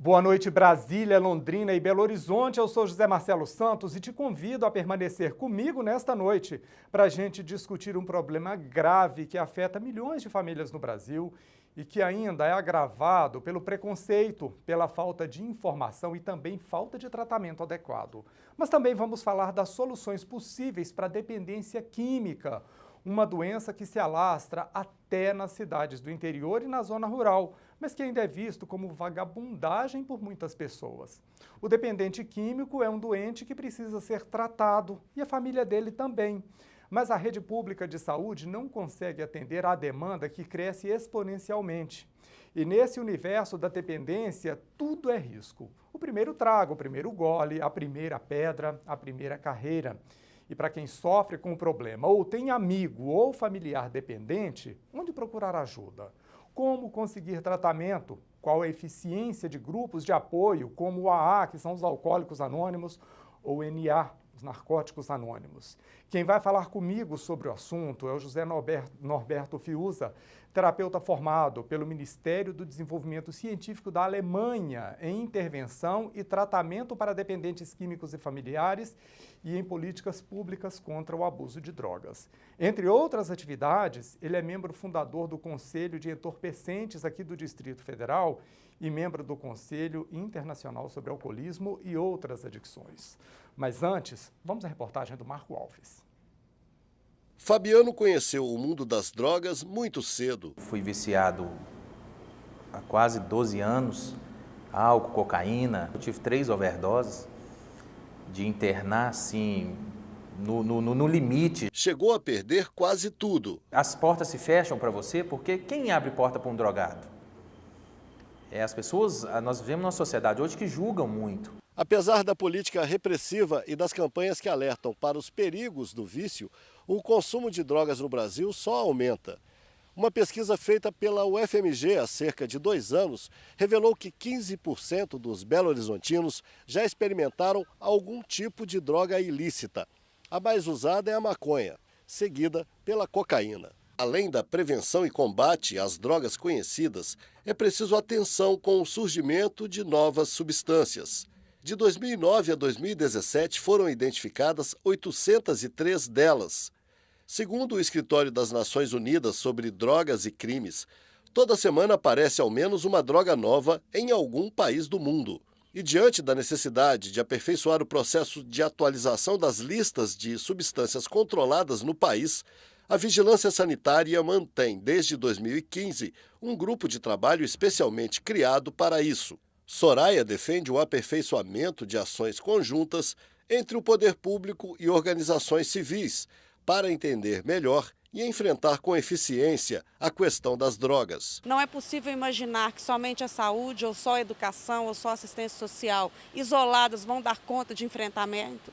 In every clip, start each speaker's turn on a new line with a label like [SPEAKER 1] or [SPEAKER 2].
[SPEAKER 1] Boa noite, Brasília, Londrina e Belo Horizonte. Eu sou José Marcelo Santos e te convido a permanecer comigo nesta noite para a gente discutir um problema grave que afeta milhões de famílias no Brasil e que ainda é agravado pelo preconceito, pela falta de informação e também falta de tratamento adequado. Mas também vamos falar das soluções possíveis para a dependência química, uma doença que se alastra até nas cidades do interior e na zona rural, mas que ainda é visto como vagabundagem por muitas pessoas. O dependente químico é um doente que precisa ser tratado e a família dele também. Mas a rede pública de saúde não consegue atender à demanda que cresce exponencialmente. E nesse universo da dependência, tudo é risco. O primeiro trago, o primeiro gole, a primeira pedra, a primeira carreira. E para quem sofre com o problema ou tem amigo ou familiar dependente, onde procurar ajuda? Como conseguir tratamento? Qual a eficiência de grupos de apoio, como o AA, que são os Alcoólicos Anônimos, ou o NA, os Narcóticos Anônimos? Quem vai falar comigo sobre o assunto é o José Norberto Fiuza, terapeuta formado pelo Ministério do Desenvolvimento Científico da Alemanha em intervenção e tratamento para dependentes químicos e familiares e em políticas públicas contra o abuso de drogas. Entre outras atividades, ele é membro fundador do Conselho de Entorpecentes aqui do Distrito Federal e membro do Conselho Internacional sobre Alcoolismo e outras adicções. Mas antes, vamos à reportagem do Marco Alves.
[SPEAKER 2] Fabiano conheceu o mundo das drogas muito cedo.
[SPEAKER 3] Fui viciado há quase 12 anos, álcool, cocaína. Eu tive 3 overdoses, de internar assim, no limite.
[SPEAKER 2] Chegou a perder quase tudo.
[SPEAKER 3] As portas se fecham para você porque quem abre porta para um drogado? As pessoas, nós vivemos numa sociedade hoje que julgam muito.
[SPEAKER 2] Apesar da política repressiva e das campanhas que alertam para os perigos do vício, o consumo de drogas no Brasil só aumenta. Uma pesquisa feita pela UFMG há cerca de 2 anos revelou que 15% dos belo-horizontinos já experimentaram algum tipo de droga ilícita. A mais usada é a maconha, seguida pela cocaína. Além da prevenção e combate às drogas conhecidas, é preciso atenção com o surgimento de novas substâncias. De 2009 a 2017 foram identificadas 803 delas. Segundo o Escritório das Nações Unidas sobre Drogas e Crimes, toda semana aparece ao menos uma droga nova em algum país do mundo. E diante da necessidade de aperfeiçoar o processo de atualização das listas de substâncias controladas no país, a Vigilância Sanitária mantém, desde 2015, um grupo de trabalho especialmente criado para isso. Soraya defende o aperfeiçoamento de ações conjuntas entre o poder público e organizações civis para entender melhor e enfrentar com eficiência a questão das drogas.
[SPEAKER 4] Não é possível imaginar que somente a saúde, ou só a educação, ou só a assistência social, isoladas, vão dar conta do enfrentamento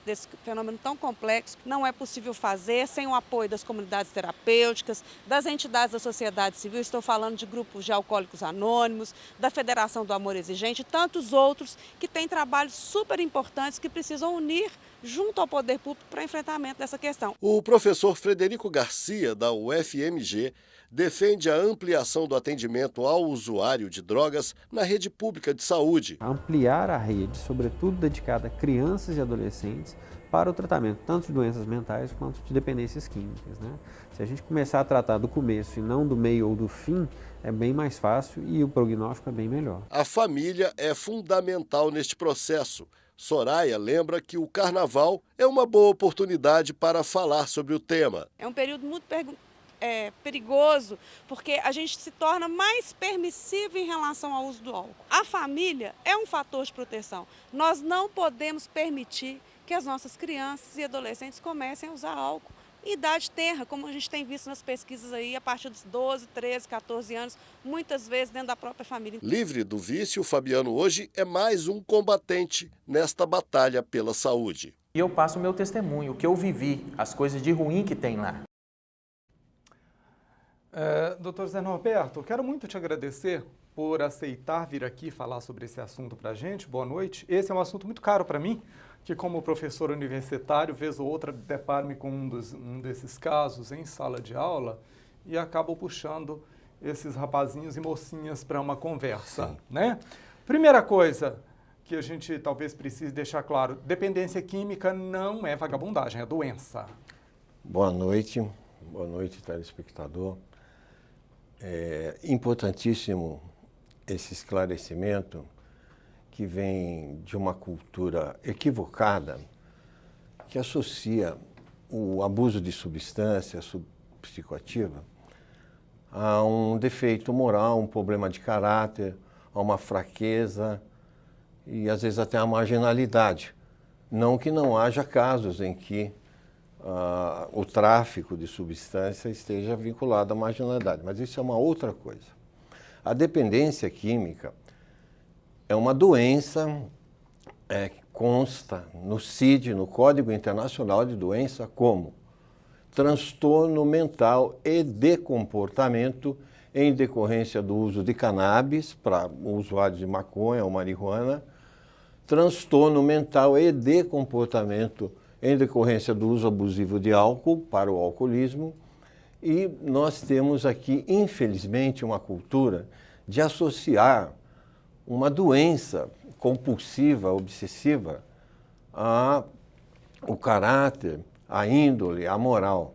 [SPEAKER 4] desse fenômeno tão complexo. Não é possível fazer sem o apoio das comunidades terapêuticas, das entidades da sociedade civil. Estou falando de grupos de alcoólicos anônimos, da Federação do Amor Exigente e tantos outros que têm trabalhos super importantes que precisam unir junto ao poder público para enfrentamento dessa questão.
[SPEAKER 2] O professor Frederico Garcia, da UFMG, defende a ampliação do atendimento ao usuário de drogas na rede pública de saúde.
[SPEAKER 5] Ampliar a rede, sobretudo dedicada a crianças e adolescentes, para o tratamento tanto de doenças mentais quanto de dependências químicas, né? Se a gente começar a tratar do começo e não do meio ou do fim, é bem mais fácil e o prognóstico é bem melhor.
[SPEAKER 2] A família é fundamental neste processo. Soraya lembra que o carnaval é uma boa oportunidade para falar sobre o tema.
[SPEAKER 4] É um período muito perigoso, porque a gente se torna mais permissivo em relação ao uso do álcool. A família é um fator de proteção. Nós não podemos permitir que as nossas crianças e adolescentes comecem a usar álcool em idade tenra, como a gente tem visto nas pesquisas aí, a partir dos 12, 13, 14 anos, muitas vezes dentro da própria família.
[SPEAKER 2] Livre do vício, Fabiano hoje é mais um combatente nesta batalha pela saúde.
[SPEAKER 3] E eu passo o meu testemunho, o que eu vivi, as coisas de ruim que tem lá.
[SPEAKER 1] Doutor Zé Norberto, quero muito te agradecer por aceitar vir aqui falar sobre esse assunto para a gente. Boa noite. Esse é um assunto muito caro para mim, que como professor universitário, vez ou outra, deparo-me com um desses casos em sala de aula e acabo puxando esses rapazinhos e mocinhas para uma conversa, né? Primeira coisa que a gente talvez precise deixar claro, dependência química não é vagabundagem, é doença.
[SPEAKER 6] Boa noite, telespectador. É importantíssimo esse esclarecimento que vem de uma cultura equivocada que associa o abuso de substância psicoativa a um defeito moral, um problema de caráter, a uma fraqueza e às vezes até a marginalidade. Não que não haja casos em que o tráfico de substância esteja vinculado à marginalidade, mas isso é uma outra coisa. A dependência química é uma doença que consta no CID, no Código Internacional de Doença, como transtorno mental e de comportamento em decorrência do uso de cannabis para usuários de maconha ou marihuana, transtorno mental e de comportamento em decorrência do uso abusivo de álcool para o alcoolismo, e nós temos aqui, infelizmente, uma cultura de associar uma doença compulsiva, obsessiva, ao caráter, à índole, à moral.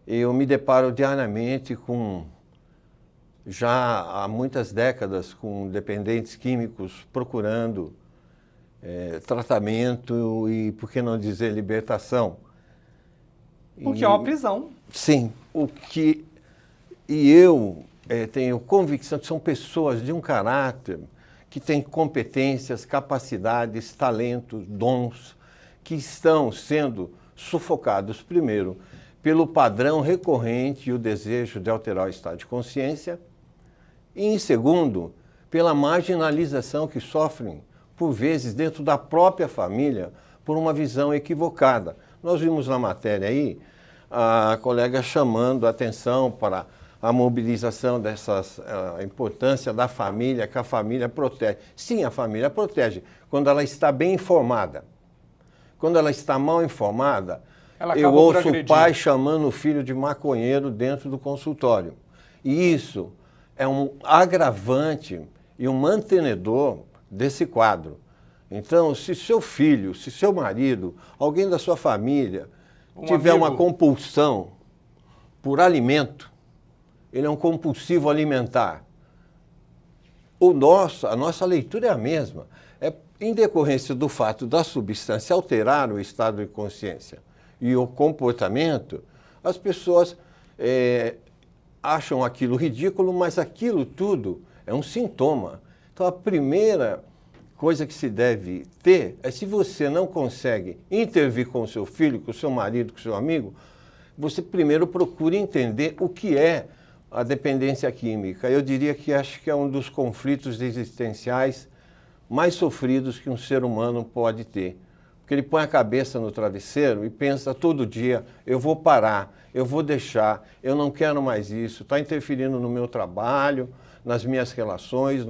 [SPEAKER 6] Eu me deparo diariamente já há muitas décadas, com dependentes químicos procurando tratamento e, por que não dizer, libertação.
[SPEAKER 1] Porque é uma prisão.
[SPEAKER 6] Sim. E eu tenho convicção que são pessoas de um caráter que têm competências, capacidades, talentos, dons, que estão sendo sufocados, primeiro, pelo padrão recorrente e o desejo de alterar o estado de consciência, e, em segundo, pela marginalização que sofrem, por vezes, dentro da própria família, por uma visão equivocada. Nós vimos na matéria aí a colega chamando a atenção para a mobilização a importância da família, que a família protege. Sim, a família protege, quando ela está bem informada. Quando ela está mal informada, eu ouço o pai chamando o filho de maconheiro dentro do consultório. E isso é um agravante e um mantenedor desse quadro. Então, se seu filho, se seu marido, alguém da sua família tiver uma compulsão por alimento, ele é um compulsivo alimentar. A nossa leitura é a mesma. É em decorrência do fato da substância alterar o estado de consciência e o comportamento, as pessoas acham aquilo ridículo, mas aquilo tudo é um sintoma. Então, a primeira coisa que se deve ter é, se você não consegue intervir com o seu filho, com o seu marido, com o seu amigo, você primeiro procure entender o que é a dependência química. Eu diria que acho que é um dos conflitos existenciais mais sofridos que um ser humano pode ter. Porque ele põe a cabeça no travesseiro e pensa todo dia, eu vou parar, eu vou deixar, eu não quero mais isso, está interferindo no meu trabalho, nas minhas relações,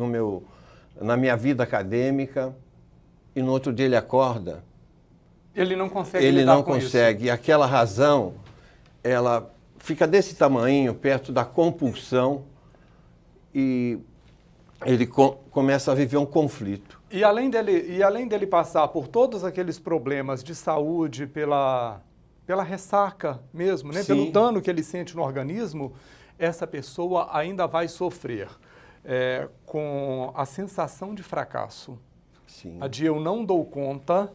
[SPEAKER 6] na minha vida acadêmica, e no outro dia ele acorda.
[SPEAKER 1] Ele não consegue
[SPEAKER 6] Ele
[SPEAKER 1] lidar
[SPEAKER 6] não
[SPEAKER 1] com
[SPEAKER 6] consegue.
[SPEAKER 1] isso.
[SPEAKER 6] E aquela razão, ela fica desse tamanho, perto da compulsão, e ele começa a viver um conflito.
[SPEAKER 1] E além dele passar por todos aqueles problemas de saúde, pela ressaca mesmo, né? Pelo dano que ele sente no organismo, essa pessoa ainda vai sofrer com a sensação de fracasso.
[SPEAKER 6] Sim.
[SPEAKER 1] A de eu não dou conta,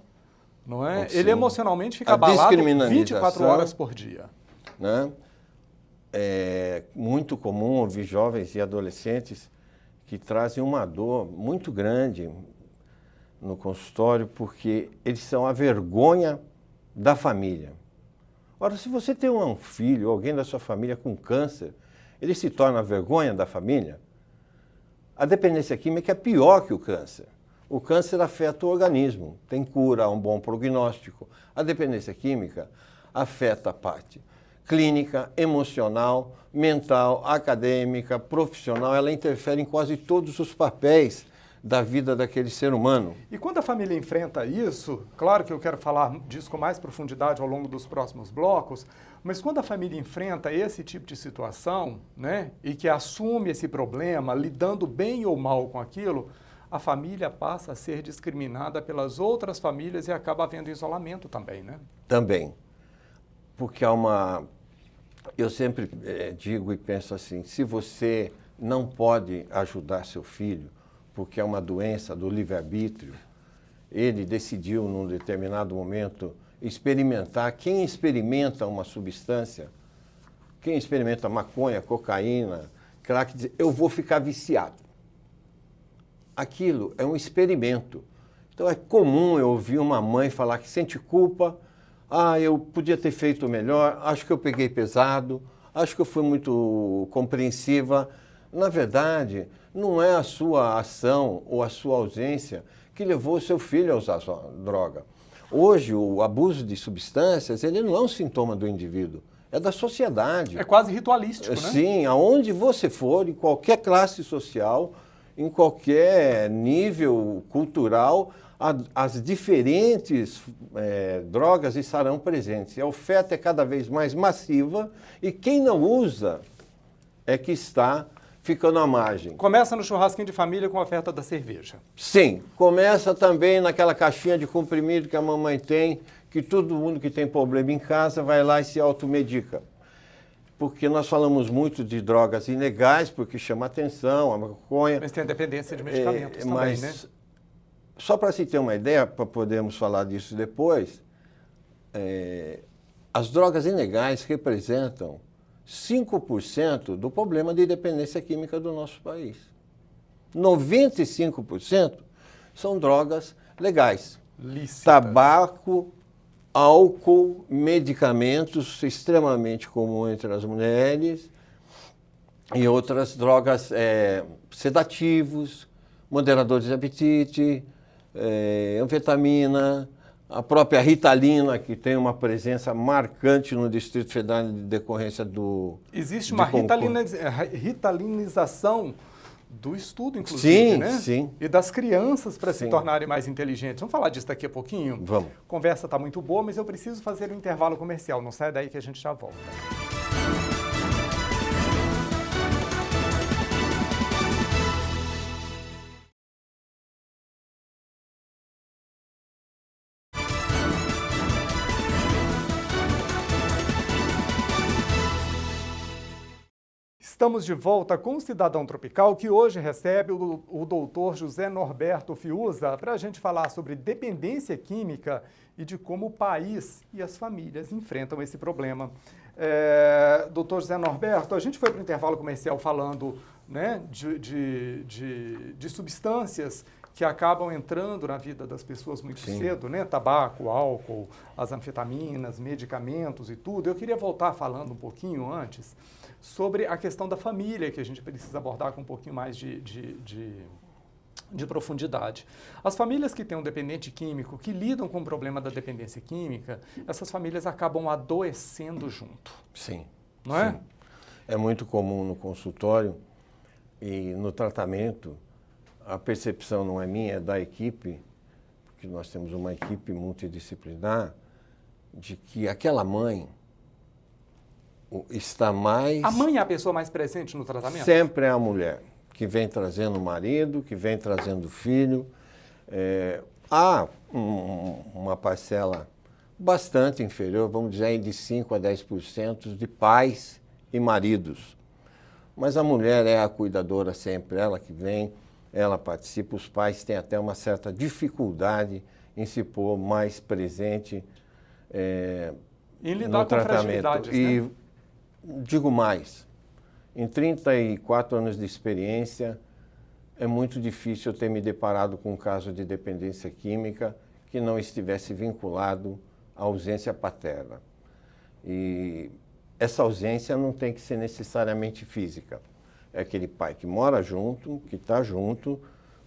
[SPEAKER 1] não é?
[SPEAKER 6] Sim.
[SPEAKER 1] Ele emocionalmente fica abalado 24 horas por dia.
[SPEAKER 6] Né? É muito comum ouvir jovens e adolescentes que trazem uma dor muito grande no consultório porque eles são a vergonha da família. Ora, se você tem um filho, alguém da sua família com câncer, ele se torna a vergonha da família. A dependência química é pior que o câncer. O câncer afeta o organismo, tem cura, um bom prognóstico. A dependência química afeta a parte clínica, emocional, mental, acadêmica, profissional. Ela interfere em quase todos os papéis da vida daquele ser humano.
[SPEAKER 1] E quando a família enfrenta isso, claro que eu quero falar disso com mais profundidade ao longo dos próximos blocos, mas quando a família enfrenta esse tipo de situação, né, e que assume esse problema, lidando bem ou mal com aquilo, a família passa a ser discriminada pelas outras famílias e acaba havendo isolamento também, né?
[SPEAKER 6] Também. Porque há uma... Eu sempre digo e penso assim, se você não pode ajudar seu filho, porque é uma doença do livre-arbítrio, ele decidiu, num determinado momento, experimentar. Quem experimenta uma substância, quem experimenta maconha, cocaína, crack, diz, eu vou ficar viciado. Aquilo é um experimento. Então é comum eu ouvir uma mãe falar que sente culpa, eu podia ter feito melhor, acho que eu peguei pesado, acho que eu fui muito compreensiva. Na verdade, não é a sua ação ou a sua ausência que levou o seu filho a usar droga. Hoje, o abuso de substâncias, ele não é um sintoma do indivíduo, é da sociedade.
[SPEAKER 1] É quase ritualístico, né?
[SPEAKER 6] Sim, aonde você for, em qualquer classe social, em qualquer nível cultural, as diferentes drogas estarão presentes. A oferta é cada vez mais massiva e quem não usa é que está ficando à margem.
[SPEAKER 1] Começa no churrasquinho de família com a oferta da cerveja.
[SPEAKER 6] Sim, começa também naquela caixinha de comprimido que a mamãe tem, que todo mundo que tem problema em casa vai lá e se automedica. Porque nós falamos muito de drogas ilegais, porque chama atenção, a maconha.
[SPEAKER 1] Mas tem a dependência de medicamentos também, né?
[SPEAKER 6] Só para se ter uma ideia, para podermos falar disso depois, as drogas ilegais representam 5% do problema de dependência química do nosso país. 95% são drogas legais.
[SPEAKER 1] Lícitas.
[SPEAKER 6] Tabaco, álcool, medicamentos, extremamente comum entre as mulheres, e outras drogas sedativos, moderadores de apetite, anfetamina, a própria Ritalina, que tem uma presença marcante no Distrito Federal de decorrência do...
[SPEAKER 1] Existe uma ritalinização do estudo, inclusive,
[SPEAKER 6] sim,
[SPEAKER 1] né?
[SPEAKER 6] Sim.
[SPEAKER 1] E das crianças para se
[SPEAKER 6] Sim.
[SPEAKER 1] tornarem mais inteligentes. Vamos falar disso daqui a pouquinho?
[SPEAKER 6] Vamos.
[SPEAKER 1] A conversa está muito boa, mas eu preciso fazer um intervalo comercial. Não sai daí que a gente já volta. Estamos de volta com o Cidadão Tropical, que hoje recebe o doutor José Norberto Fiuza para a gente falar sobre dependência química e de como o país e as famílias enfrentam esse problema. Doutor José Norberto, a gente foi para o intervalo comercial falando, né, de substâncias que acabam entrando na vida das pessoas muito
[SPEAKER 6] Sim.
[SPEAKER 1] cedo, né? Tabaco, álcool, as anfetaminas, medicamentos e tudo. Eu queria voltar falando um pouquinho antes sobre a questão da família, que a gente precisa abordar com um pouquinho mais de profundidade. As famílias que têm um dependente químico, que lidam com o problema da dependência química, essas famílias acabam adoecendo junto.
[SPEAKER 6] Sim.
[SPEAKER 1] Não é?
[SPEAKER 6] Sim. É muito comum no consultório e no tratamento. A percepção não é minha, é da equipe, porque nós temos uma equipe multidisciplinar, de que aquela mãe está mais...
[SPEAKER 1] A mãe é a pessoa mais presente no tratamento?
[SPEAKER 6] Sempre é a mulher, que vem trazendo o marido, que vem trazendo o filho. Há uma parcela bastante inferior, vamos dizer, de 5% a 10% de pais e maridos. Mas a mulher é a cuidadora sempre, ela que vem, ela participa. Os pais têm até uma certa dificuldade em se pôr mais presente
[SPEAKER 1] em lidar
[SPEAKER 6] no
[SPEAKER 1] com
[SPEAKER 6] tratamento.
[SPEAKER 1] fragilidades,
[SPEAKER 6] E
[SPEAKER 1] né?
[SPEAKER 6] digo mais, em 34 anos de experiência, é muito difícil eu ter me deparado com um caso de dependência química que não estivesse vinculado à ausência paterna. E essa ausência não tem que ser necessariamente física. É aquele pai que mora junto, que está junto,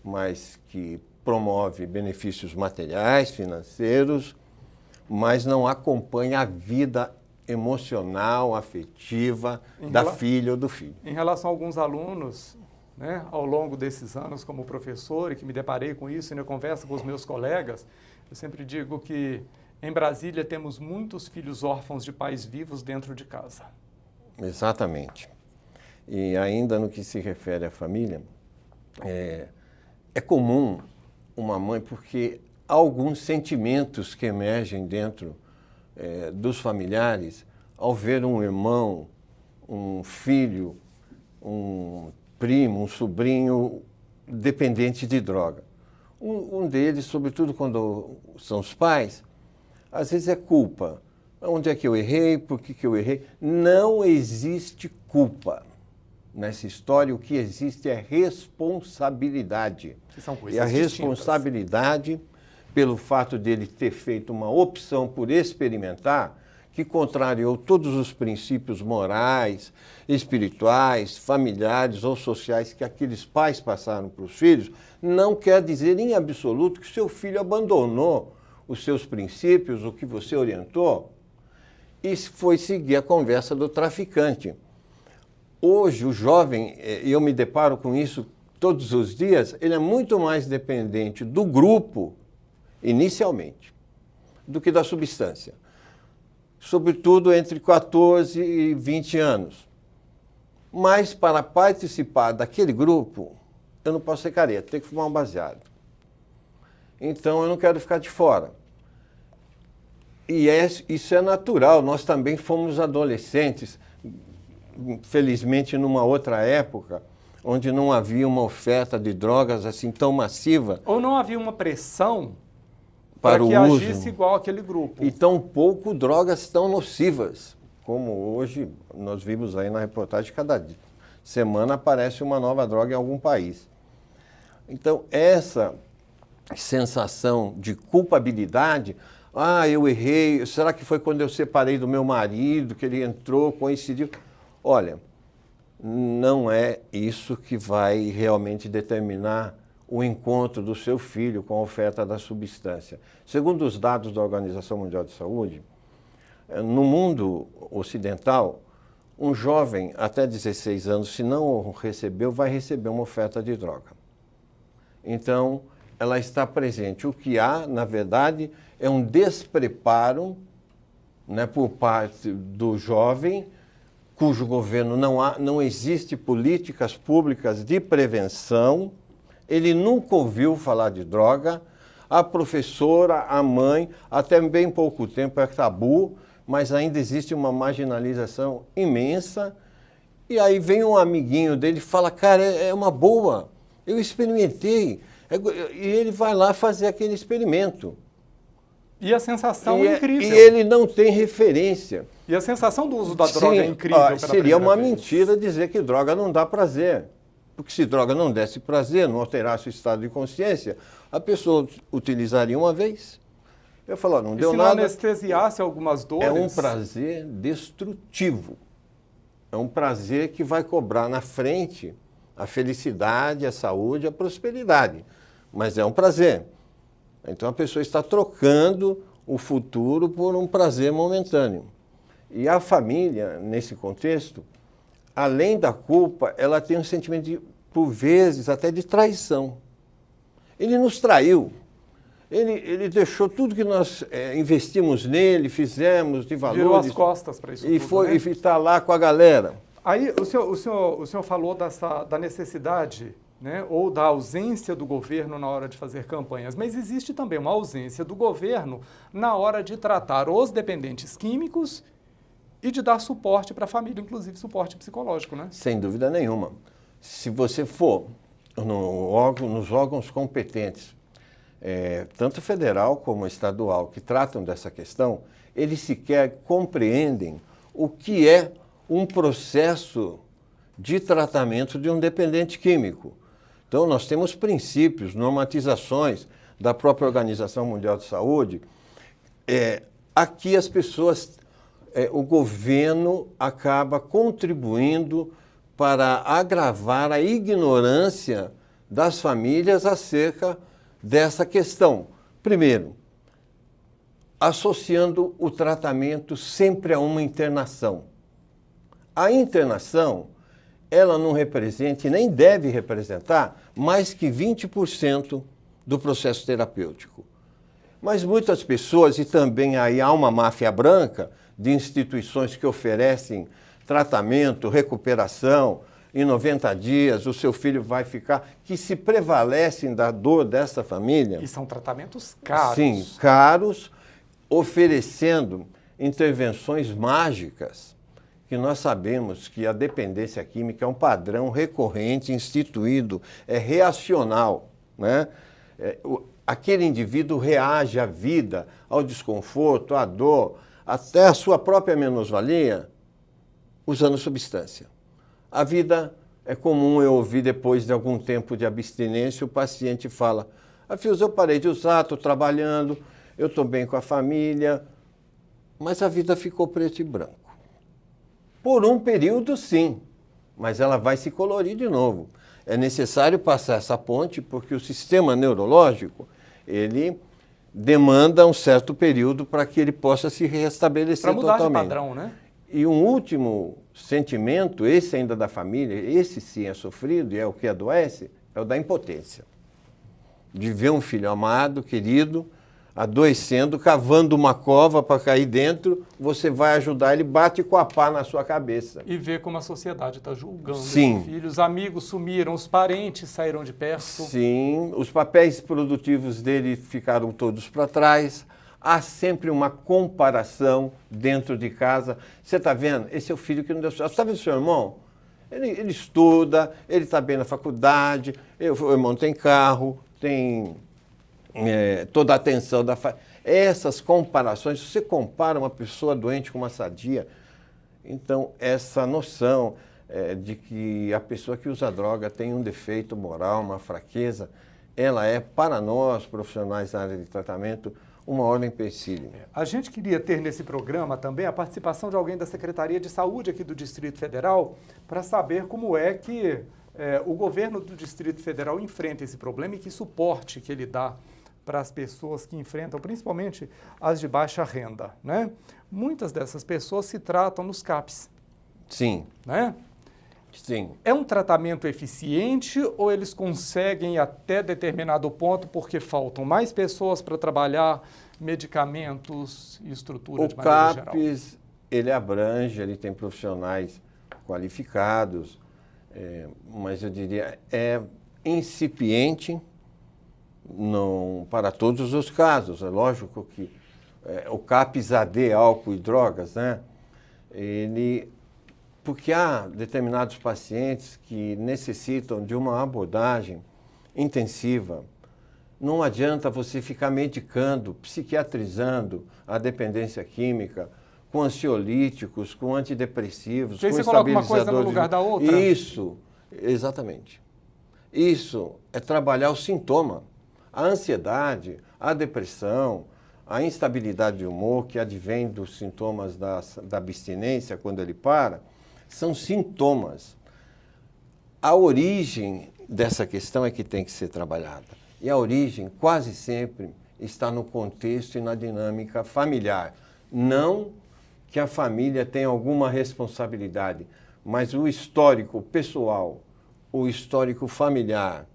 [SPEAKER 6] mas que promove benefícios materiais, financeiros, mas não acompanha a vida emocional, afetiva da filha ou do filho.
[SPEAKER 1] Em relação a alguns alunos, né, ao longo desses anos como professor, e que me deparei com isso e na conversa com os meus colegas, eu sempre digo que em Brasília temos muitos filhos órfãos de pais vivos dentro de casa.
[SPEAKER 6] Exatamente. E ainda no que se refere à família, é comum uma mãe, porque há alguns sentimentos que emergem dentro dos familiares ao ver um irmão, um filho, um primo, um sobrinho dependente de droga. Um deles, sobretudo quando são os pais, às vezes é culpa. Onde é que eu errei? Por que eu errei? Não existe culpa nessa história. O que existe é responsabilidade.
[SPEAKER 1] São coisas
[SPEAKER 6] e a
[SPEAKER 1] distintas.
[SPEAKER 6] responsabilidade, pelo fato dele ter feito uma opção por experimentar, que contrariou todos os princípios morais, espirituais, familiares ou sociais que aqueles pais passaram para os filhos, não quer dizer em absoluto que seu filho abandonou os seus princípios, o que você orientou, e foi seguir a conversa do traficante. Hoje, o jovem, e eu me deparo com isso todos os dias, ele é muito mais dependente do grupo, inicialmente, do que da substância. Sobretudo entre 14 e 20 anos. Mas, para participar daquele grupo, eu não posso ser careta, tenho que fumar um baseado. Então, eu não quero ficar de fora. E isso é natural, nós também fomos adolescentes, felizmente numa outra época, onde não havia uma oferta de drogas assim tão massiva.
[SPEAKER 1] Ou não havia uma pressão
[SPEAKER 6] para
[SPEAKER 1] que
[SPEAKER 6] o uso.
[SPEAKER 1] agisse igual aquele grupo.
[SPEAKER 6] E tão pouco drogas tão nocivas, como hoje nós vimos aí na reportagem, cada semana aparece uma nova droga em algum país. Então, essa sensação de culpabilidade, eu errei, será que foi quando eu separei do meu marido, que ele entrou, coincidiu? Olha, não é isso que vai realmente determinar o encontro do seu filho com a oferta da substância. Segundo os dados da Organização Mundial de Saúde, no mundo ocidental, um jovem até 16 anos, se não o recebeu, vai receber uma oferta de droga. Então, ela está presente. O que há, na verdade, é um despreparo, né, por parte do jovem, cujo governo não existe políticas públicas de prevenção. Ele nunca ouviu falar de droga, a professora, a mãe, até bem pouco tempo é tabu, mas ainda existe uma marginalização imensa. E aí vem um amiguinho dele e fala, cara, é uma boa, eu experimentei. E ele vai lá fazer aquele experimento.
[SPEAKER 1] E a sensação é incrível.
[SPEAKER 6] E ele não tem referência.
[SPEAKER 1] E a sensação do uso da droga é incrível.
[SPEAKER 6] Seria uma mentira dizer que droga não dá prazer. Porque se droga não desse prazer, não alterasse o estado de consciência, a pessoa utilizaria uma vez. Eu falo, não deu nada.
[SPEAKER 1] Se não anestesiasse algumas dores...
[SPEAKER 6] É um prazer destrutivo. É um prazer que vai cobrar na frente a felicidade, a saúde, a prosperidade. Mas é um prazer. Então a pessoa está trocando o futuro por um prazer momentâneo. E a família, nesse contexto, além da culpa, ela tem um sentimento, por vezes, até de traição. Ele nos traiu. Ele deixou tudo que nós investimos nele, fizemos de valores.
[SPEAKER 1] Virou as costas para isso tudo, né?
[SPEAKER 6] E está lá com a galera.
[SPEAKER 1] Aí o senhor falou da necessidade, né, ou da ausência do governo na hora de fazer campanhas, mas existe também uma ausência do governo na hora de tratar os dependentes químicos e de dar suporte para a família, inclusive suporte psicológico, né?
[SPEAKER 6] Sem dúvida nenhuma. Se você for nos órgãos competentes, tanto federal como estadual, que tratam dessa questão, eles sequer compreendem o que é um processo de tratamento de um dependente químico. Então, nós temos princípios, normatizações da própria Organização Mundial de Saúde. Aqui as pessoas, o governo acaba contribuindo para agravar a ignorância das famílias acerca dessa questão. Primeiro, associando o tratamento sempre a uma internação. A internação, ela não representa e nem deve representar mais que 20% do processo terapêutico. Mas muitas pessoas, e também aí há uma máfia branca de instituições que oferecem tratamento, recuperação, em 90 dias, o seu filho vai ficar, que se prevalecem da dor dessa família.
[SPEAKER 1] E são tratamentos caros.
[SPEAKER 6] Sim, caros, oferecendo intervenções mágicas, que nós sabemos que a dependência química é um padrão recorrente, instituído, é reacional, né? Aquele indivíduo reage à vida, ao desconforto, à dor, até à sua própria menosvalia, usando substância. A vida é comum eu ouvir depois de algum tempo de abstinência, o paciente fala, Fios, eu parei de usar, estou trabalhando, eu estou bem com a família, mas a vida ficou preto e branco. Por um período, sim, mas ela vai se colorir de novo. É necessário passar essa ponte porque o sistema neurológico, ele demanda um certo período para que ele possa se restabelecer totalmente.
[SPEAKER 1] Para mudar de padrão, né?
[SPEAKER 6] E um último sentimento, esse ainda da família, esse sim é sofrido e é o que adoece, é o da impotência. De ver um filho amado, querido, adoecendo, cavando uma cova para cair dentro, você vai ajudar, ele bate com a pá na sua cabeça.
[SPEAKER 1] E ver como a sociedade está julgando
[SPEAKER 6] Sim.
[SPEAKER 1] esse filho. Os amigos sumiram, os parentes saíram de perto.
[SPEAKER 6] Sim, os papéis produtivos dele ficaram todos para trás. Há sempre uma comparação dentro de casa. Você está vendo? Esse é o filho que não deu certo. Você está vendo o seu irmão? Ele estuda, ele está bem na faculdade, o irmão tem carro, tem toda a atenção da família. Essas comparações, se você compara uma pessoa doente com uma sadia, então essa noção de que a pessoa que usa droga tem um defeito moral, uma fraqueza, ela é, para nós, profissionais da área de tratamento, uma ordem empecilho.
[SPEAKER 1] A gente queria ter nesse programa também a participação de alguém da Secretaria de Saúde aqui do Distrito Federal para saber como é que o governo do Distrito Federal enfrenta esse problema e que suporte que ele dá para as pessoas que enfrentam, principalmente as de baixa renda, né? Muitas dessas pessoas se tratam nos CAPs.
[SPEAKER 6] Sim.
[SPEAKER 1] Né?
[SPEAKER 6] Sim.
[SPEAKER 1] É um tratamento eficiente ou eles conseguem até determinado ponto porque faltam mais pessoas para trabalhar medicamentos e estrutura de maneira geral?
[SPEAKER 6] O CAPS, ele abrange, ele tem profissionais qualificados, mas eu diria, é incipiente não, para todos os casos. É lógico que o CAPS AD, álcool e drogas, né? Porque há determinados pacientes que necessitam de uma abordagem intensiva. Não adianta você ficar medicando, psiquiatrizando a dependência química com ansiolíticos, com antidepressivos, com
[SPEAKER 1] você
[SPEAKER 6] estabilizadores.
[SPEAKER 1] Coloca uma coisa no lugar da outra?
[SPEAKER 6] Isso, exatamente. Isso é trabalhar o sintoma. A ansiedade, a depressão, a instabilidade de humor que advém dos sintomas da abstinência quando ele para, são sintomas. A origem dessa questão é que tem que ser trabalhada. E a origem quase sempre está no contexto e na dinâmica familiar. Não que a família tenha alguma responsabilidade, mas o histórico pessoal, o histórico familiar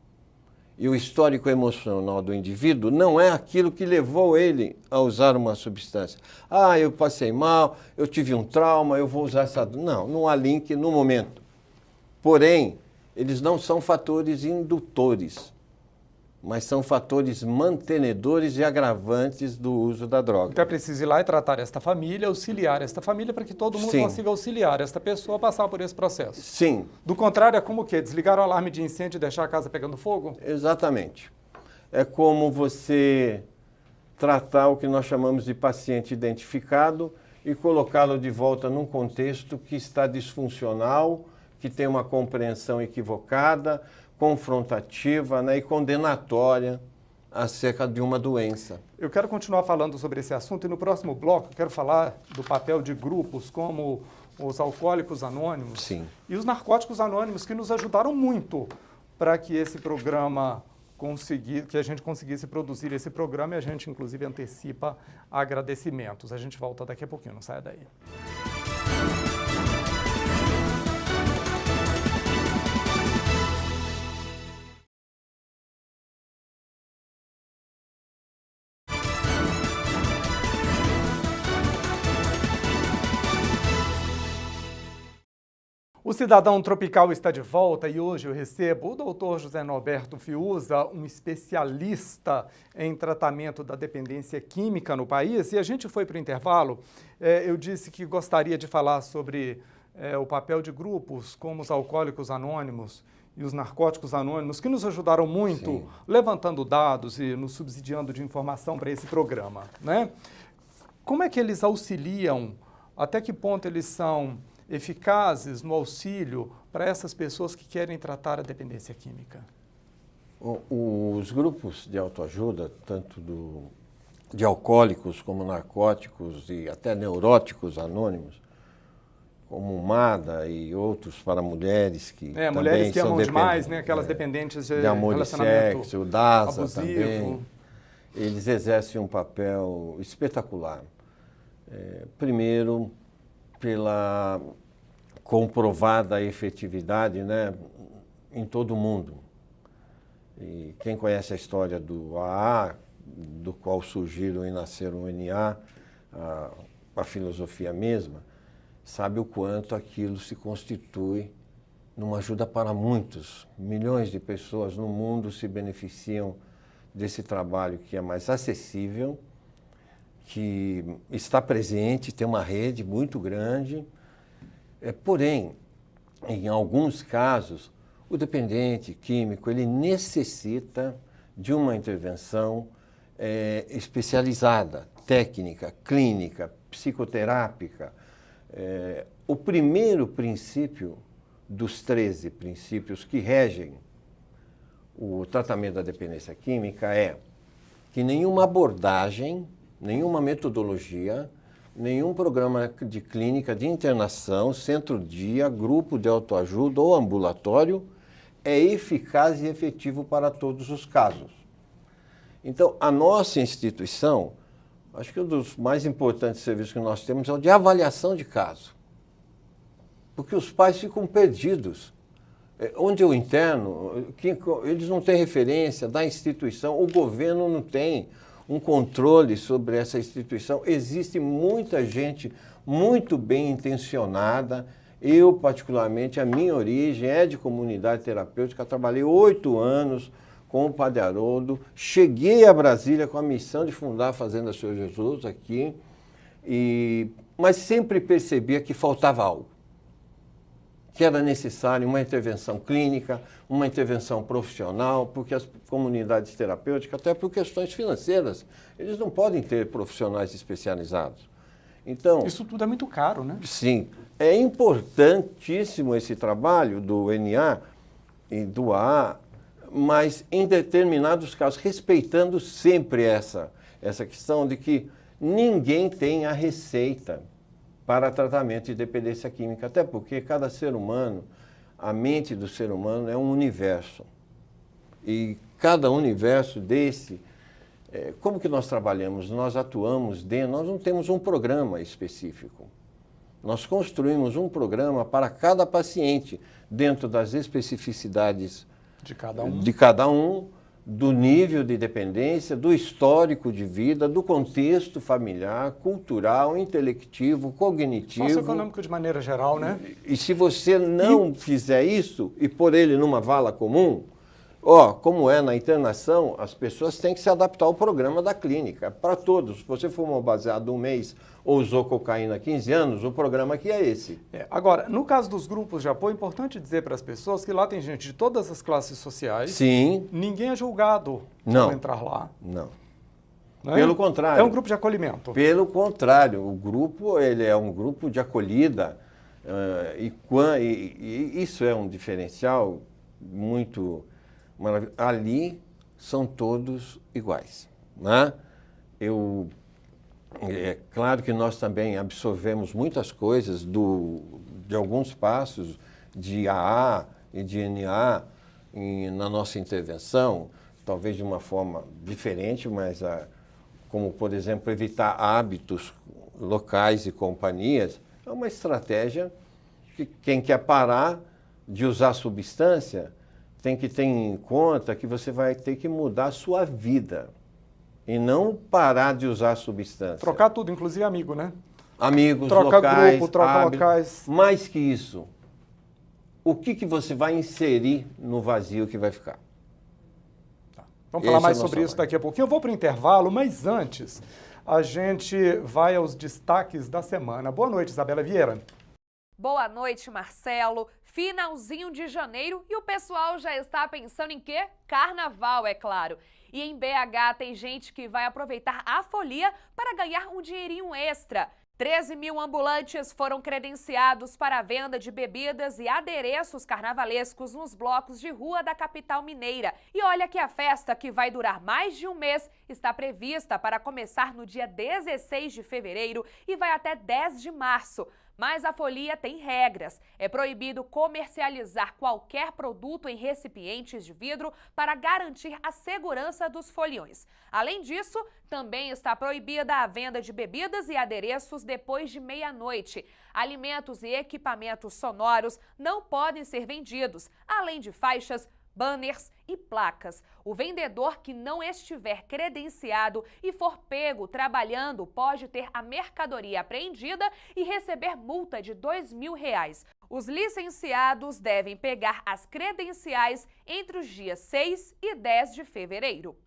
[SPEAKER 6] e o histórico emocional do indivíduo não é aquilo que levou ele a usar uma substância. Ah, eu passei mal, eu tive um trauma, eu vou usar essa... Não há link no momento. Porém, eles não são fatores indutores, mas são fatores mantenedores e agravantes do uso da droga.
[SPEAKER 1] Então é preciso ir lá e tratar esta família, auxiliar esta família para que todo mundo consiga auxiliar esta pessoa a passar por esse processo.
[SPEAKER 6] Sim.
[SPEAKER 1] Do contrário, é como o quê? Desligar o alarme de incêndio e deixar a casa pegando fogo?
[SPEAKER 6] Exatamente. É como você tratar o que nós chamamos de paciente identificado e colocá-lo de volta num contexto que está disfuncional, que tem uma compreensão equivocada, confrontativa, né, e condenatória acerca de uma doença.
[SPEAKER 1] Eu quero continuar falando sobre esse assunto e no próximo bloco eu quero falar do papel de grupos como os alcoólicos anônimos.
[SPEAKER 6] Sim.
[SPEAKER 1] E os narcóticos anônimos que nos ajudaram muito para que esse programa que a gente conseguisse produzir esse programa e a gente inclusive antecipa agradecimentos. A gente volta daqui a pouquinho, não saia daí. O Cidadão Tropical está de volta e hoje eu recebo o Dr. José Norberto Fiuza, um especialista em tratamento da dependência química no país. E a gente foi para o intervalo, eu disse que gostaria de falar sobre o papel de grupos como os Alcoólicos Anônimos e os Narcóticos Anônimos, que nos ajudaram muito, sim, levantando dados e nos subsidiando de informação para esse programa, né? Como é que eles auxiliam, até que ponto eles são eficazes no auxílio para essas pessoas que querem tratar a dependência química?
[SPEAKER 6] Os grupos de autoajuda, tanto de alcoólicos como narcóticos e até neuróticos anônimos, como o MADA e outros para mulheres que também
[SPEAKER 1] mulheres que
[SPEAKER 6] são
[SPEAKER 1] amam demais, né? Aquelas dependentes
[SPEAKER 6] de amor e sexo, o DASA abusivo. Também, eles exercem um papel espetacular. Primeiro, pela comprovada efetividade, né, em todo o mundo. E quem conhece a história do AA, do qual surgiram e nasceram o NA, a filosofia mesma, sabe o quanto aquilo se constitui numa ajuda para muitos. Milhões de pessoas no mundo se beneficiam desse trabalho que é mais acessível, que está presente, tem uma rede muito grande. Porém, em alguns casos, o dependente químico ele necessita de uma intervenção especializada, técnica, clínica, psicoterápica. O primeiro princípio dos 13 princípios que regem o tratamento da dependência química é que nenhuma abordagem, nenhuma metodologia, nenhum programa de clínica de internação, centro-dia, grupo de autoajuda ou ambulatório é eficaz e efetivo para todos os casos. Então, a nossa instituição, acho que um dos mais importantes serviços que nós temos é o de avaliação de caso. Porque os pais ficam perdidos. Onde eu interno, eles não têm referência da instituição, o governo não tem um controle sobre essa instituição. Existe muita gente muito bem intencionada. Eu, particularmente, a minha origem é de comunidade terapêutica. Trabalhei 8 anos com o Padre Haroldo. Cheguei a Brasília com a missão de fundar a Fazenda Senhor Jesus aqui, mas sempre percebia que faltava algo. Que era necessário uma intervenção clínica, uma intervenção profissional, porque as comunidades terapêuticas, até por questões financeiras, eles não podem ter profissionais especializados. Então,
[SPEAKER 1] isso tudo é muito caro, né?
[SPEAKER 6] Sim. É importantíssimo esse trabalho do NA e do AA, mas em determinados casos, respeitando sempre essa questão de que ninguém tem a receita para tratamento de dependência química, até porque cada ser humano, a mente do ser humano é um universo. E cada universo desse, como que nós trabalhamos? Nós atuamos nós não temos um programa específico. Nós construímos um programa para cada paciente, dentro das especificidades de cada um, do nível de dependência, do histórico de vida, do contexto familiar, cultural, intelectivo, cognitivo.
[SPEAKER 1] Socioeconômico de maneira geral, né?
[SPEAKER 6] E se você não fizer isso e pôr ele numa vala comum, como é na internação, as pessoas têm que se adaptar ao programa da clínica. Para todos, se você fumou baseado 1 mês ou usou cocaína há 15 anos, o programa aqui é esse.
[SPEAKER 1] Agora, no caso dos grupos de apoio, é importante dizer para as pessoas que lá tem gente de todas as classes sociais.
[SPEAKER 6] Sim.
[SPEAKER 1] Ninguém é julgado
[SPEAKER 6] ao
[SPEAKER 1] entrar lá.
[SPEAKER 6] Não.
[SPEAKER 1] Né?
[SPEAKER 6] Pelo contrário.
[SPEAKER 1] É um grupo de acolhimento.
[SPEAKER 6] Pelo contrário, o grupo ele é um grupo de acolhida e isso é um diferencial muito maravilhoso. Ali são todos iguais, né? É claro que nós também absorvemos muitas coisas de alguns passos de AA e de NA na nossa intervenção, talvez de uma forma diferente, mas como, por exemplo, evitar hábitos locais e companhias, é uma estratégia que quem quer parar de usar substância tem que ter em conta que você vai ter que mudar a sua vida e não parar de usar substância.
[SPEAKER 1] Trocar tudo, inclusive amigo, né?
[SPEAKER 6] Amigos,
[SPEAKER 1] troca
[SPEAKER 6] locais,
[SPEAKER 1] grupo, troca
[SPEAKER 6] hábitos.
[SPEAKER 1] locais.
[SPEAKER 6] Mais que isso, o que você vai inserir no vazio que vai ficar.
[SPEAKER 1] Vamos falar mais sobre isso daqui a pouquinho. Eu vou para o intervalo, mas antes a gente vai aos destaques da semana. Boa noite, Isabela Vieira.
[SPEAKER 7] Boa noite, Marcelo. Finalzinho de janeiro e o pessoal já está pensando em quê? Carnaval, é claro. E em BH tem gente que vai aproveitar a folia para ganhar um dinheirinho extra. 13 mil ambulantes foram credenciados para a venda de bebidas e adereços carnavalescos nos blocos de rua da capital mineira. E olha que a festa, que vai durar mais de um mês, está prevista para começar no dia 16 de fevereiro e vai até 10 de março. Mas a folia tem regras. É proibido comercializar qualquer produto em recipientes de vidro para garantir a segurança dos foliões. Além disso, também está proibida a venda de bebidas e adereços depois de meia-noite. Alimentos e equipamentos sonoros não podem ser vendidos, além de faixas, banners e placas. O vendedor que não estiver credenciado e for pego trabalhando pode ter a mercadoria apreendida e receber multa de R$2.000. Os licenciados devem pegar as credenciais entre os dias 6 e 10 de fevereiro.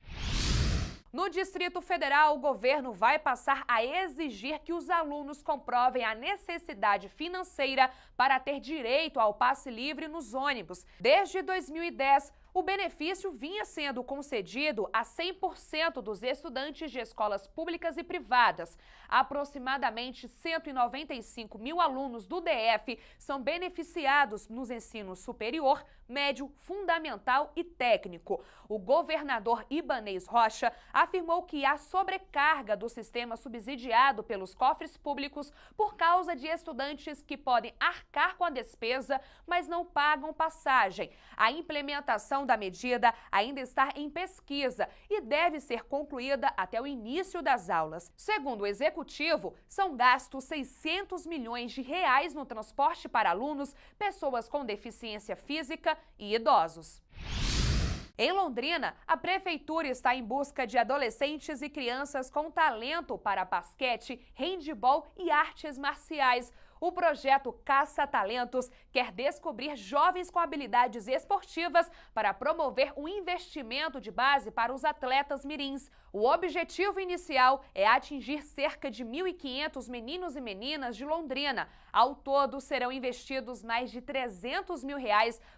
[SPEAKER 7] No Distrito Federal, o governo vai passar a exigir que os alunos comprovem a necessidade financeira para ter direito ao passe livre nos ônibus. Desde 2010, o benefício vinha sendo concedido a 100% dos estudantes de escolas públicas e privadas. Aproximadamente 195 mil alunos do DF são beneficiados nos ensinos superior, médio, fundamental e técnico. O governador Ibanez Rocha afirmou que há sobrecarga do sistema subsidiado pelos cofres públicos por causa de estudantes que podem arcar com a despesa, mas não pagam passagem. A implementação da medida ainda está em pesquisa e deve ser concluída até o início das aulas. Segundo o executivo, são gastos R$600 milhões no transporte para alunos, pessoas com deficiência física e idosos. Em Londrina, a prefeitura está em busca de adolescentes e crianças com talento para basquete, handebol e artes marciais. O projeto Caça Talentos quer descobrir jovens com habilidades esportivas para promover um investimento de base para os atletas mirins. O objetivo inicial é atingir cerca de 1.500 meninos e meninas de Londrina. Ao todo, serão investidos mais de R$300 mil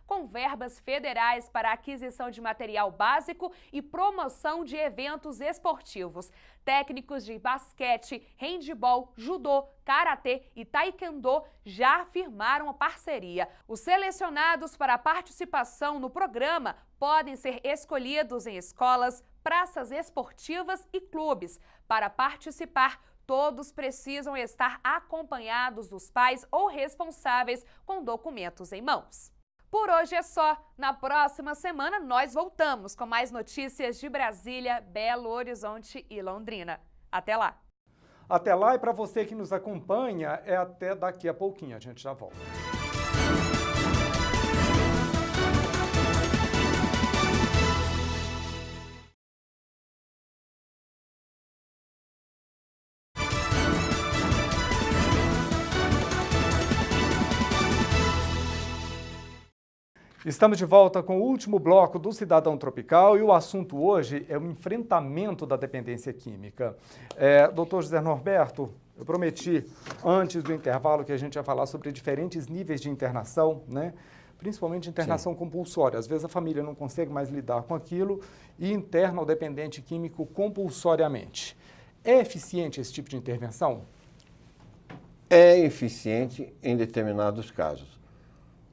[SPEAKER 7] com verbas federais para a aquisição de material básico e promoção de eventos esportivos. Técnicos de basquete, handebol, judô, karatê e taekwondo já firmaram a parceria. Os selecionados para a participação no programa podem ser escolhidos em escolas, praças esportivas e clubes. Para participar, todos precisam estar acompanhados dos pais ou responsáveis com documentos em mãos. Por hoje é só. Na próxima semana nós voltamos com mais notícias de Brasília, Belo Horizonte e Londrina. Até lá!
[SPEAKER 1] Até lá, e para você que nos acompanha, é até daqui a pouquinho. A gente já volta. Estamos de volta com o último bloco do Cidadão Tropical e o assunto hoje é o enfrentamento da dependência química. Doutor José Norberto, eu prometi antes do intervalo que a gente ia falar sobre diferentes níveis de internação, né? Principalmente internação compulsória. Às vezes a família não consegue mais lidar com aquilo e interna o dependente químico compulsoriamente. É eficiente esse tipo de intervenção?
[SPEAKER 6] É eficiente em determinados casos.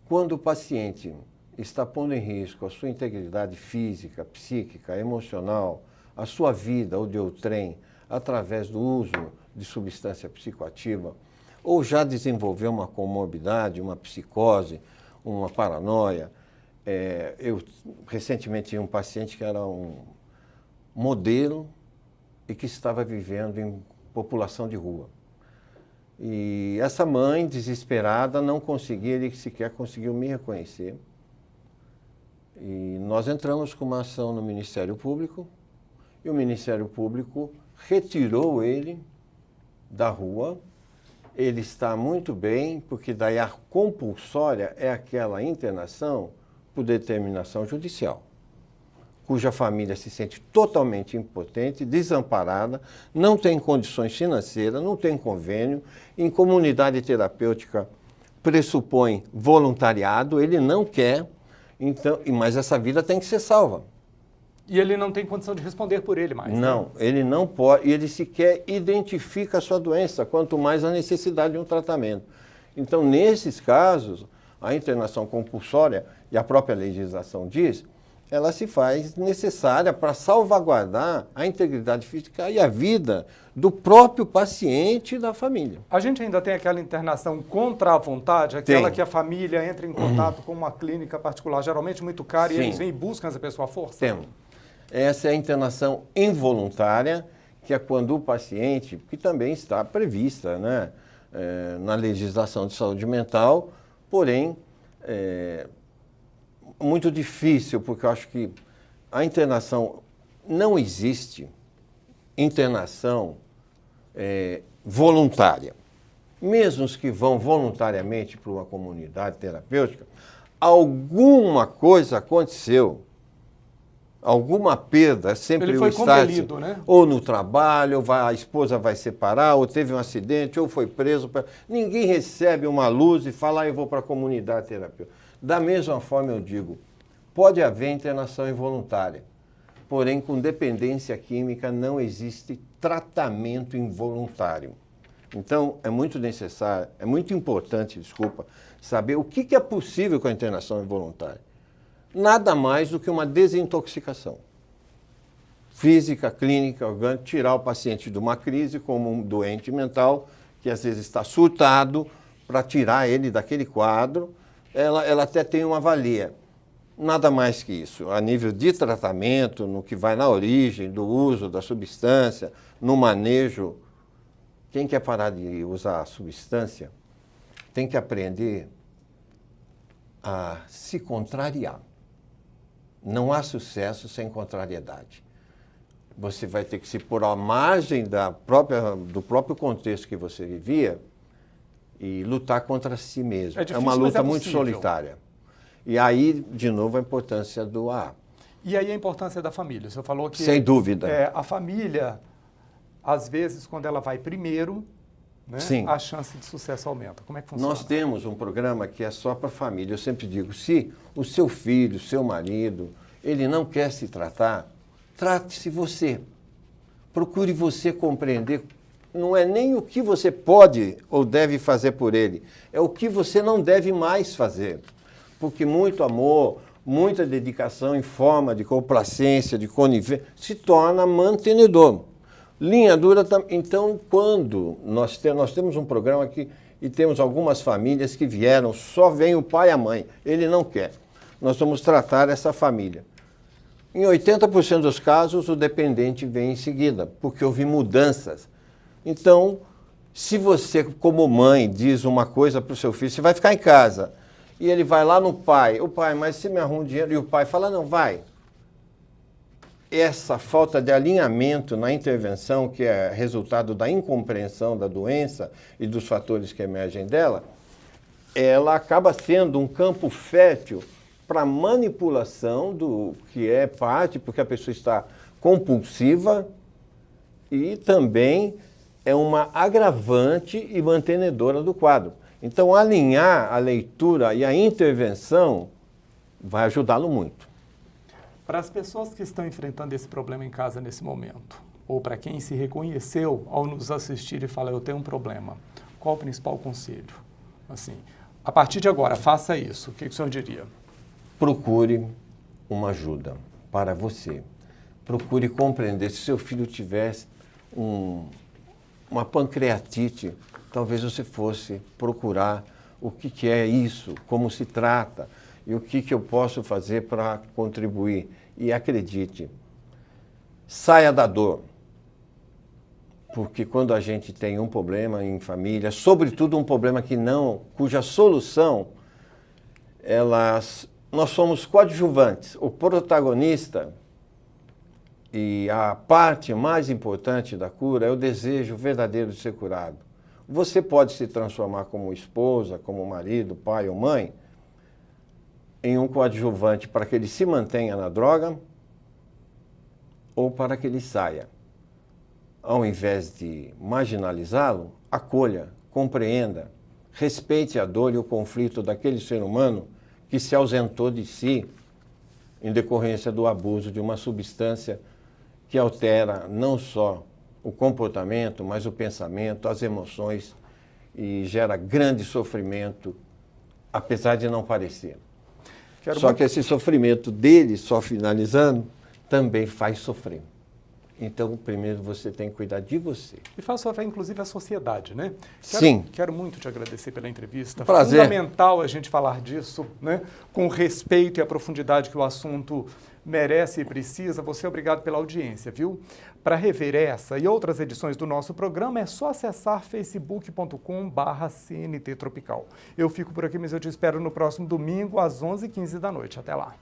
[SPEAKER 6] Quando o paciente está pondo em risco a sua integridade física, psíquica, emocional, a sua vida ou de outrem, através do uso de substância psicoativa, ou já desenvolveu uma comorbidade, uma psicose, uma paranoia. Eu recentemente tive um paciente que era um modelo e que estava vivendo em população de rua. E essa mãe, desesperada, não conseguia, ele sequer conseguiu me reconhecer. E nós entramos com uma ação no Ministério Público e o Ministério Público retirou ele da rua ele está muito bem, porque daí a compulsória é aquela internação por determinação judicial, cuja família se sente totalmente impotente, desamparada, não tem condições financeiras, não tem convênio, em comunidade terapêutica pressupõe voluntariado, ele não quer, então, mas essa vida tem que ser salva.
[SPEAKER 1] E ele não tem condição de responder por ele mais.
[SPEAKER 6] Não,
[SPEAKER 1] né?
[SPEAKER 6] ele não pode, e ele sequer identifica a sua doença, quanto mais a necessidade de um tratamento. Então, nesses casos, a internação compulsória, e a própria legislação diz, ela se faz necessária para salvaguardar a integridade física e a vida do próprio paciente e da família.
[SPEAKER 1] A gente ainda tem aquela internação contra a vontade, aquela que a família entra em contato com uma clínica particular, geralmente muito cara,
[SPEAKER 6] Sim.
[SPEAKER 1] e eles vêm e buscam essa pessoa à força?
[SPEAKER 6] Temos. Essa é a internação involuntária, que é quando o paciente, que também está prevista, né, na legislação de saúde mental, porém, muito difícil, porque eu acho que a internação, não existe internação voluntária. Mesmo os que vão voluntariamente para uma comunidade terapêutica, alguma coisa aconteceu, alguma perda, sempre
[SPEAKER 1] Ele foi compelido, né?
[SPEAKER 6] Ou no trabalho, ou a esposa vai separar, ou teve um acidente, ou foi preso. Ninguém recebe uma luz e fala, eu vou para a comunidade terapêutica. Da mesma forma, eu digo, pode haver internação involuntária, porém, com dependência química não existe tratamento involuntário. Então, é muito necessário, é muito importante, saber o que é possível com a internação involuntária. Nada mais do que uma desintoxicação física, clínica, orgânica, tirar o paciente de uma crise como um doente mental, que às vezes está surtado, para tirar ele daquele quadro. Ela até tem uma valia. Nada mais que isso. A nível de tratamento, no que vai na origem do uso da substância, no manejo. Quem quer parar de usar a substância tem que aprender a se contrariar. Não há sucesso sem contrariedade. Você vai ter que se pôr à margem do próprio contexto que você vivia e lutar contra si mesmo.
[SPEAKER 1] É difícil,
[SPEAKER 6] uma luta muito
[SPEAKER 1] possível.
[SPEAKER 6] solitária. E aí, de novo, a importância do AA.
[SPEAKER 1] E aí a importância da família. Você falou que...
[SPEAKER 6] Sem dúvida.
[SPEAKER 1] A família, às vezes, quando ela vai primeiro, né,
[SPEAKER 6] Sim.
[SPEAKER 1] a chance de sucesso aumenta. Como é que funciona?
[SPEAKER 6] Nós temos um programa que é só para a família. Eu sempre digo, se o seu filho, o seu marido, ele não quer se tratar, trate-se você. Procure você compreender. Não é nem o que você pode ou deve fazer por ele, é o que você não deve mais fazer. Porque muito amor, muita dedicação em forma de complacência, de conivência, se torna mantenedor. Linha dura, então, quando nós temos um programa aqui e temos algumas famílias que vieram, só vem o pai e a mãe, ele não quer. Nós vamos tratar essa família. Em 80% dos casos, o dependente vem em seguida, porque houve mudanças. Então, se você, como mãe, diz uma coisa para o seu filho, você vai ficar em casa, e ele vai lá no pai, o pai, mas você me arruma dinheiro, e o pai fala, não, vai. Essa falta de alinhamento na intervenção, que é resultado da incompreensão da doença e dos fatores que emergem dela, ela acaba sendo um campo fértil para manipulação do que é parte, porque a pessoa está compulsiva e também é uma agravante e mantenedora do quadro. Então, alinhar a leitura e a intervenção vai ajudá-lo muito.
[SPEAKER 1] Para as pessoas que estão enfrentando esse problema em casa nesse momento, ou para quem se reconheceu ao nos assistir e fala, eu tenho um problema, qual o principal conselho? Assim, a partir de agora, faça isso. O que o senhor diria?
[SPEAKER 6] Procure uma ajuda para você. Procure compreender. Se seu filho tivesse uma pancreatite, talvez você fosse procurar o que é isso, como se trata e o que eu posso fazer para contribuir. E acredite, saia da dor. Porque quando a gente tem um problema em família, sobretudo um problema cuja solução, nós somos coadjuvantes. O protagonista e a parte mais importante da cura é o desejo verdadeiro de ser curado. você pode se transformar como esposa, como marido, pai ou mãe, em um coadjuvante para que ele se mantenha na droga ou para que ele saia. Ao invés de marginalizá-lo, acolha, compreenda, respeite a dor e o conflito daquele ser humano que se ausentou de si em decorrência do abuso de uma substância que altera não só o comportamento, mas o pensamento, as emoções e gera grande sofrimento, apesar de não parecer. Só que esse sofrimento dele, só finalizando, também faz sofrer. Então, primeiro você tem que cuidar de você.
[SPEAKER 1] E faz sofrer, inclusive, a sociedade, né?
[SPEAKER 6] Sim.
[SPEAKER 1] Quero muito te agradecer pela entrevista.
[SPEAKER 6] Prazer.
[SPEAKER 1] Fundamental a gente falar disso, né? Com o respeito e a profundidade que o assunto merece e precisa. Você é obrigado pela audiência, viu? Para rever essa e outras edições do nosso programa, é só acessar facebook.com/CNT Tropical. Eu fico por aqui, mas eu te espero no próximo domingo, às 11h15 da noite. Até lá.